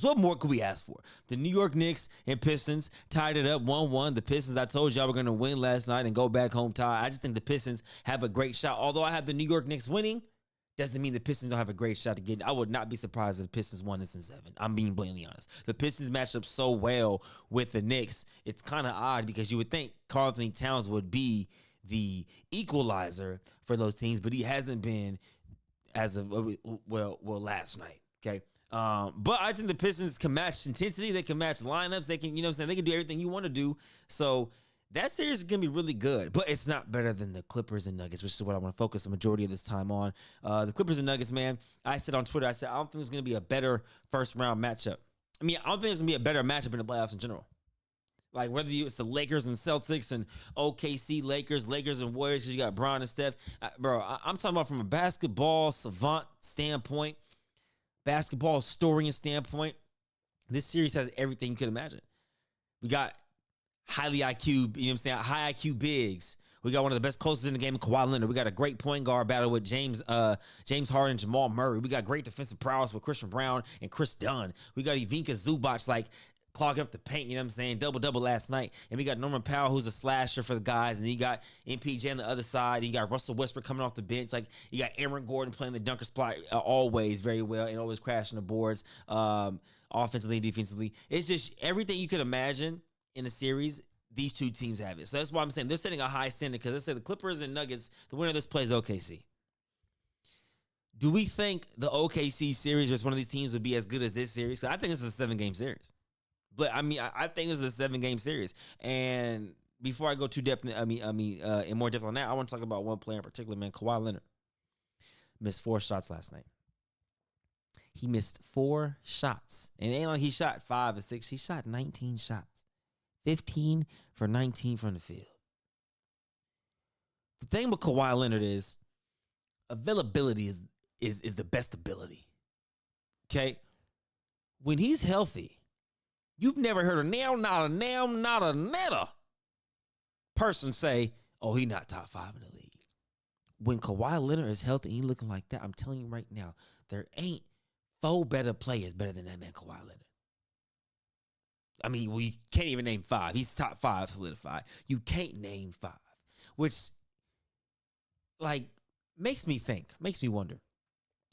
What more could we ask for? The New York Knicks and Pistons tied it up 1-1. The Pistons, I told y'all, were going to win last night and go back home tied. I just think the Pistons have a great shot. Although I have the New York Knicks winning, doesn't mean the Pistons don't have a great shot to get. I would not be surprised if the Pistons won this in 7. I'm being blatantly honest. The Pistons matched up so well with the Knicks. It's kind of odd because you would think Karl-Anthony Towns would be the equalizer for those teams, but he hasn't been as of last night. Okay. But I think the Pistons can match intensity. They can match lineups. They can, they can do everything you want to do. So that series is going to be really good, but it's not better than the Clippers and Nuggets, which is what I want to focus the majority of this time on. The Clippers and Nuggets, man, I said on Twitter, I don't think it's going to be a better first round matchup. I don't think it's going to be a better matchup in the playoffs in general. Like whether it's the Lakers and Celtics and OKC Lakers and Warriors because you got Bron and Steph. I'm talking about from a basketball savant standpoint, basketball historian standpoint. This series has everything you could imagine. We got highly IQ, high IQ bigs. We got one of the best closers in the game, Kawhi Leonard. We got a great point guard battle with James Harden and Jamal Murray. We got great defensive prowess with Christian Brown and Chris Dunn. We got Ivica Zubac, clogging up the paint, double-double last night. And we got Norman Powell, who's a slasher for the guys. And you got MPJ on the other side. You got Russell Westbrook coming off the bench. You got Aaron Gordon playing the dunker spot always very well and always crashing the boards offensively and defensively. It's just everything you could imagine in a series, these two teams have it. So that's why I'm saying they're setting a high standard because let's say the Clippers and Nuggets, the winner of this plays OKC. Do we think the OKC series versus one of these teams would be as good as this series? Because I think it's a 7-game series. But I think it's a 7-game series. And before I go too depth, in more depth on that, I want to talk about one player in particular, man. Kawhi Leonard missed 4 shots last night. He missed 4 shots, and it ain't like he shot 5 or 6. He shot 19 shots, 15 for 19 from the field. The thing with Kawhi Leonard is availability is the best ability. Okay, when he's healthy. You've never heard a not a netter person say, oh, he not top 5 in the league. When Kawhi Leonard is healthy and he looking like that, I'm telling you right now, there ain't 4 better players better than that man, Kawhi Leonard. You can't even name 5. He's top 5 solidified. You can't name 5, which, makes me wonder.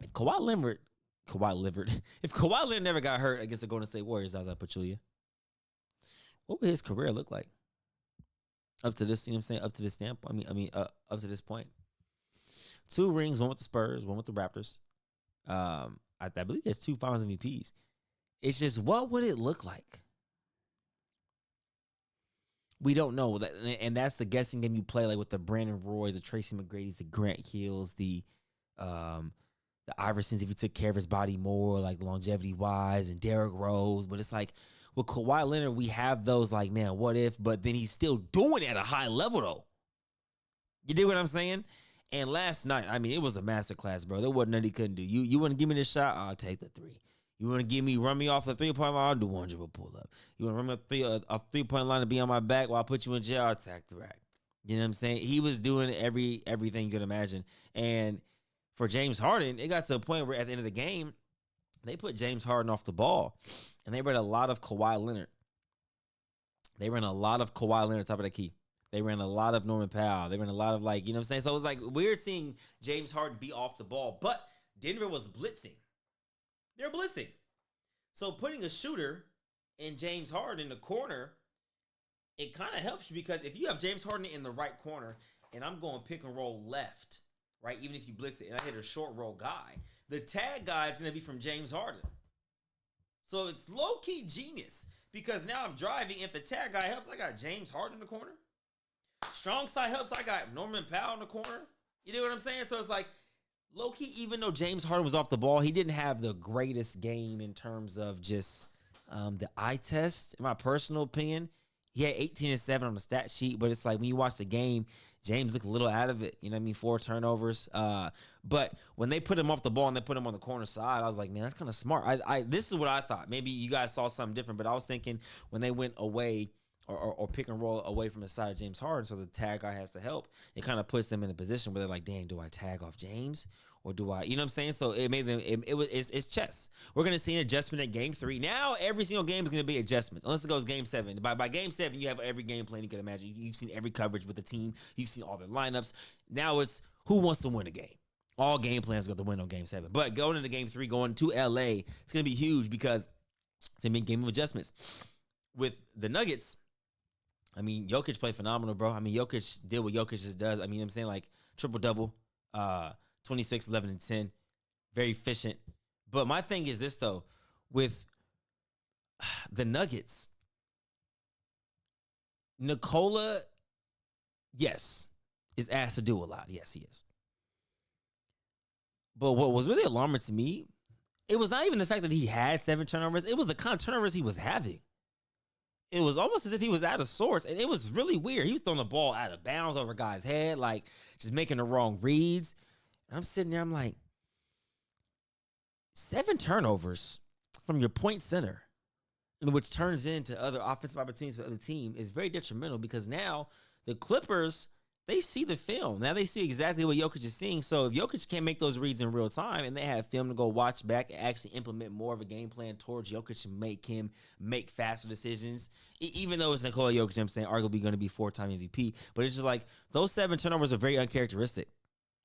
If Kawhi Leonard, if Kawhi Leonard never got hurt against the Golden State Warriors, as I Pachulia, what would his career look like? Up to this, up to this standpoint. Up to this point. 2 rings, one with the Spurs, one with the Raptors. I believe he has 2 Finals MVPs. It's just, what would it look like? We don't know that, and that's the guessing game you play, with the Brandon Roys, the Tracy McGrady's, the Grant Hills, the Iversons, if he took care of his body more, longevity-wise, and Derrick Rose. But it's with Kawhi Leonard, we have those, man, what if? But then he's still doing it at a high level, though. You dig what I'm saying? And last night, it was a masterclass, bro. There wasn't nothing he couldn't do. You want to give me this shot? I'll take the 3. You want to run me off the 3-point line? I'll do 1 dribble pull up. You want to run me a 3-point line to be on my back while I put you in jail? I'll attack the rack. You know what I'm saying? He was doing everything you could imagine. And for James Harden, it got to a point where at the end of the game, they put James Harden off the ball, and they ran a lot of Kawhi Leonard. Top of the key. They ran a lot of Norman Powell. They ran a lot of you know what I'm saying? So it was weird seeing James Harden be off the ball, but Denver was blitzing. They're blitzing. So putting a shooter in James Harden in the corner, it kind of helps you because if you have James Harden in the right corner and I'm going pick and roll left, right? Even if you blitz it and I hit a short roll guy, the tag guy is going to be from James Harden. So it's low-key genius because now I'm driving. If the tag guy helps, I got James Harden in the corner. Strong side helps, I got Norman Powell in the corner. You know what I'm saying? So it's low-key, even though James Harden was off the ball, he didn't have the greatest game in terms of just the eye test, in my personal opinion. He had 18 and 7 on the stat sheet, but it's when you watch the game, James looked a little out of it. 4 turnovers. But when they put him off the ball and they put him on the corner side, I was like, man, that's kind of smart. This is what I thought. Maybe you guys saw something different, but I was thinking when they went away or pick and roll away from the side of James Harden, so the tag guy has to help, it kind of puts them in a position where they're like, dang, do I tag off James or do I? You know what I'm saying? So it made them. It's chess. We're gonna see an adjustment at Game 3. Now every single game is gonna be adjustments, unless it goes Game 7. By Game 7, you have every game plan you can imagine. You've seen every coverage with the team. You've seen all the lineups. Now it's who wants to win a game. All game plans go to win on Game 7. But going into Game 3, going to LA, it's gonna be huge because it's a big game of adjustments. With the Nuggets, I mean, Jokic played phenomenal, bro. I mean, Jokic did what Jokic just does. I mean, you know what I'm saying? Like, triple-double, 26, 11, and 10. Very efficient. But my thing is this, though. With the Nuggets, Nikola, yes, is asked to do a lot. Yes, he is. But what was really alarming to me, it was not even the fact that he had 7 turnovers. It was the kind of turnovers he was having. It was almost as if he was out of sorts, and it was really weird. He was throwing the ball out of bounds over a guy's head, like just making the wrong reads. And I'm sitting there, I'm like, 7 turnovers from your point center, which turns into other offensive opportunities for the other team, is very detrimental because now the Clippers, they see the film. Now they see exactly what Jokic is seeing. So if Jokic can't make those reads in real time and they have film to go watch back and actually implement more of a game plan towards Jokic and make him make faster decisions, even though it's Nikola Jokic, I'm saying arguably going to be 4-time MVP. But it's just like those 7 turnovers are very uncharacteristic.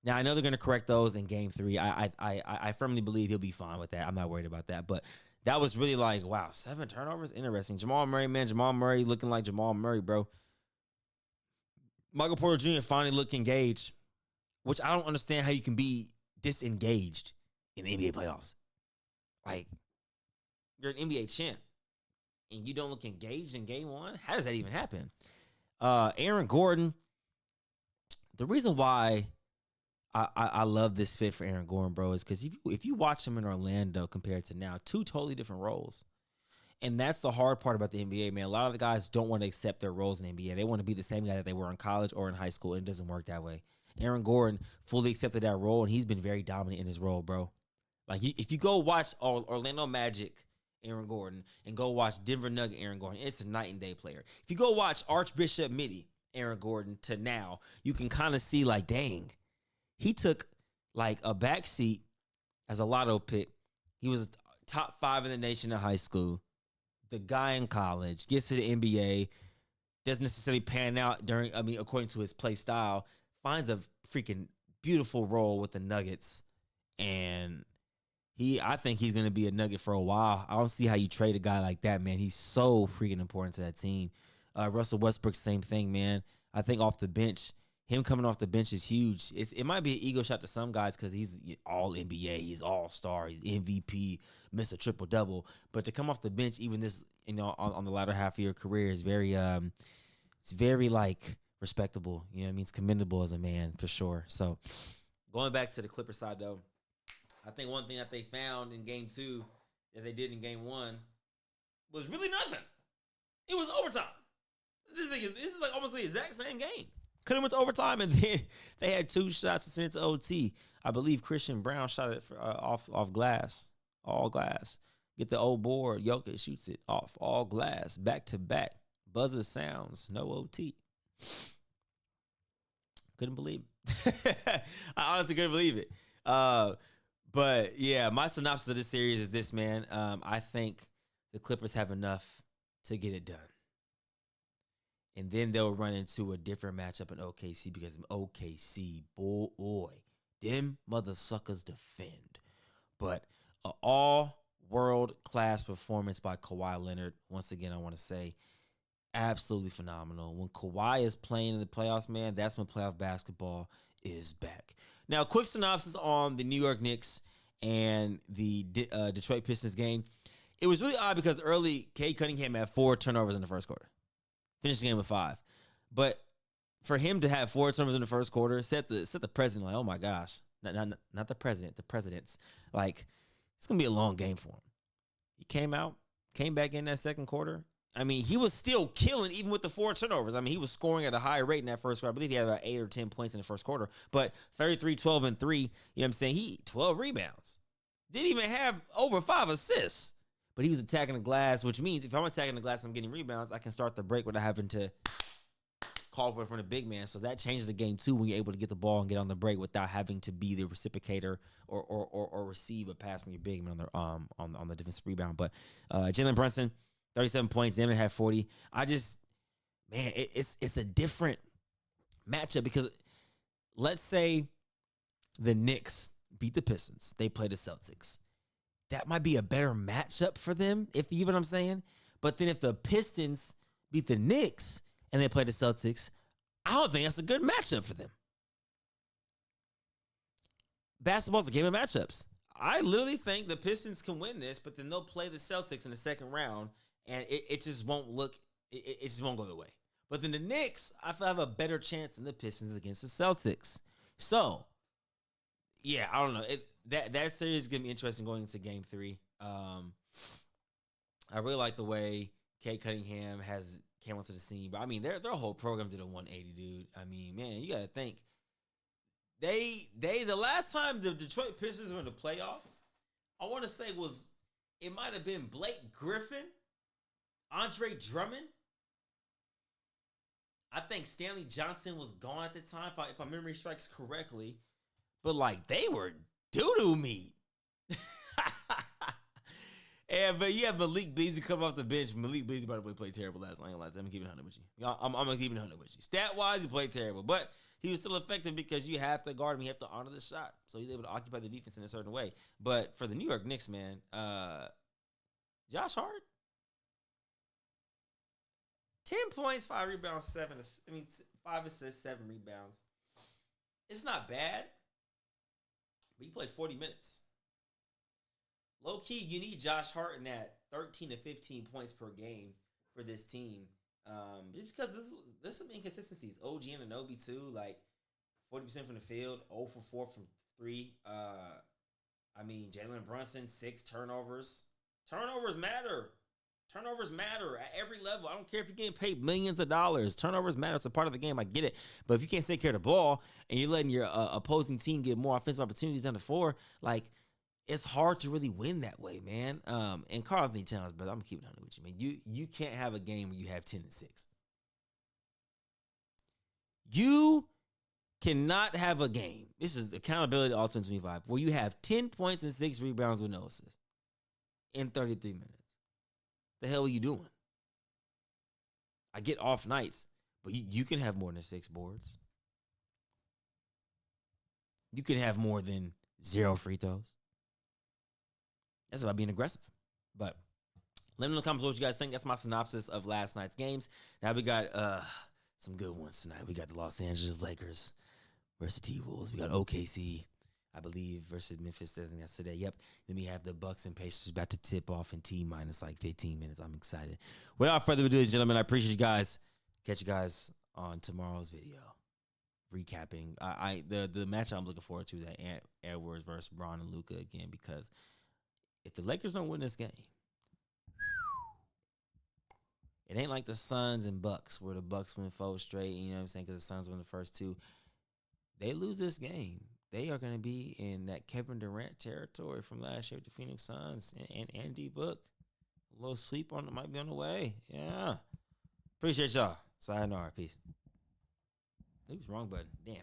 Now, I know they're going to correct those in Game 3. I firmly believe he'll be fine with that. I'm not worried about that. But that was really like, wow, 7 turnovers? Interesting. Jamal Murray, man. Jamal Murray looking like Jamal Murray, bro. Michael Porter Jr. finally looked engaged, which I don't understand how you can be disengaged in the NBA playoffs. Like, you're an NBA champ, and you don't look engaged in Game 1? How does that even happen? Aaron Gordon, the reason why I love this fit for Aaron Gordon, bro, is because if you watch him in Orlando compared to now, 2 totally different roles. And that's the hard part about the NBA, man. A lot of the guys don't want to accept their roles in the NBA. They want to be the same guy that they were in college or in high school, and it doesn't work that way. Aaron Gordon fully accepted that role, and he's been very dominant in his role, bro. Like, if you go watch Orlando Magic Aaron Gordon and go watch Denver Nugget Aaron Gordon, it's a night and day player. If you go watch Archbishop Mitty Aaron Gordon to now, you can kind of see, like, dang, he took, like, a backseat as a lotto pick. He was top 5 in the nation in high school. The guy in college gets to the NBA, doesn't necessarily pan out according to his play style, finds a freaking beautiful role with the Nuggets. And I think he's going to be a Nugget for a while. I don't see how you trade a guy like that, man. He's so freaking important to that team. Russell Westbrook, same thing, man. I think off the bench, him coming off the bench is huge. It might be an ego shot to some guys because he's all NBA, he's all-star, he's MVP, missed a triple-double. But to come off the bench, even this, on the latter half of your career is very, it's very, like, respectable. You know what I mean? It's commendable as a man, for sure. So, going back to the Clipper side, though, I think one thing that they found in Game 2 that they did in Game 1 was really nothing. It was overtime. This is like almost the exact same game. Could have went to overtime, and then they had 2 shots to send it to OT. I believe Christian Brown shot it off glass, all glass. Get the old board. Jokic shoots it off, all glass, back to back. Buzzer sounds, no OT. Couldn't believe it. I honestly couldn't believe it. But yeah, my synopsis of this series is this, man. I think the Clippers have enough to get it done. And then they'll run into a different matchup in OKC because OKC, boy, them mother suckers defend. But an all-world-class performance by Kawhi Leonard. Once again, I want to say, absolutely phenomenal. When Kawhi is playing in the playoffs, man, that's when playoff basketball is back. Now, quick synopsis on the New York Knicks and the Detroit Pistons game. It was really odd because early, Cade Cunningham had 4 turnovers in the first quarter. Finished the game with 5. But for him to have 4 turnovers in the first quarter set the president like, oh my gosh. Not the president, the presidents. Like, it's going to be a long game for him. He came back in that second quarter. I mean, he was still killing even with the 4 turnovers. I mean, he was scoring at a high rate in that first quarter. I believe he had about 8 or 10 points in the first quarter. But 33, 12, and 3, you know what I'm saying? He 12 rebounds. Didn't even have over 5 assists. But he was attacking the glass, which means if I'm attacking the glass and I'm getting rebounds, I can start the break without having to call for it from the big man. So that changes the game too when you're able to get the ball and get on the break without having to be the reciprocator or receive a pass from your big man on the defensive rebound. But Jalen Brunson, 37 points. Damon had 40. It's a different matchup because let's say the Knicks beat the Pistons. They play the Celtics. That might be a better matchup for them, if you know what I'm saying. But then if the Pistons beat the Knicks and they play the Celtics, I don't think that's a good matchup for them. Basketball's a game of matchups. I literally think the Pistons can win this, but then they'll play the Celtics in the second round, and it just won't look, it just won't go the way. But then the Knicks, I feel have a better chance than the Pistons against the Celtics. So, yeah, I don't know. That series is going to be interesting going into Game 3. I really like the way Kate Cunningham came onto the scene. But, I mean, their whole program did a 180, dude. I mean, man, you got to think. The last time the Detroit Pistons were in the playoffs, I want to say it might have been Blake Griffin, Andre Drummond. I think Stanley Johnson was gone at the time, if my memory strikes correctly. But, like, they were doo-doo meat. But you have Malik Beasley coming off the bench. Malik Beasley, by the way, played terrible last night. I'm going to keep it 100 with you. I'm going to keep it 100 with you. Stat-wise, he played terrible. But he was still effective because you have to guard him. You have to honor the shot. So he's able to occupy the defense in a certain way. But for the New York Knicks, man, Josh Hart, 10 points, 5 rebounds, 5 assists, 7 rebounds. It's not bad, but he played 40 minutes. Low key, you need Josh Hart in that 13 to 15 points per game for this team. Just because there's some inconsistencies. OG and Anunoby too, like 40% from the field, 0 for 4 from 3. Jalen Brunson, 6 turnovers. Turnovers matter. Turnovers matter at every level. I don't care if you're getting paid millions of dollars. Turnovers matter. It's a part of the game. I get it. But if you can't take care of the ball and you're letting your opposing team get more offensive opportunities down the floor, like, it's hard to really win that way, man. And Karl Anthony Towns, but I'm going to keep it 100 with you, man. You can't have a game where you have 10 and 6. You cannot have a game. This is accountability all 2025, where you have 10 points and 6 rebounds with no assists in 33 minutes. The hell are you doing? I get off nights, but you can have more than 6 boards. You can have more than 0 free throws. That's about being aggressive. But let me know in the comments what you guys think. That's my synopsis of last night's games. Now we got some good ones tonight. We got the Los Angeles Lakers versus the T-Wolves. We got OKC, I believe, versus Memphis. I think that's today. Yep. Then we have the Bucks and Pacers about to tip off in T-minus like 15 minutes. I'm excited. Without further ado, ladies and gentlemen, I appreciate you guys. Catch you guys on tomorrow's video. Recapping. The match I'm looking forward to, that Edwards versus Braun and Luka again, because if the Lakers don't win this game, it ain't like the Suns and Bucks, where the Bucks win 4 straight, you know what I'm saying, because the Suns won the first 2. They lose this game, they are going to be in that Kevin Durant territory from last year with the Phoenix Suns and Andy Book. A little sweep might be on the way. Yeah. Appreciate y'all. Sayonara. Peace. Oops, wrong button. Damn.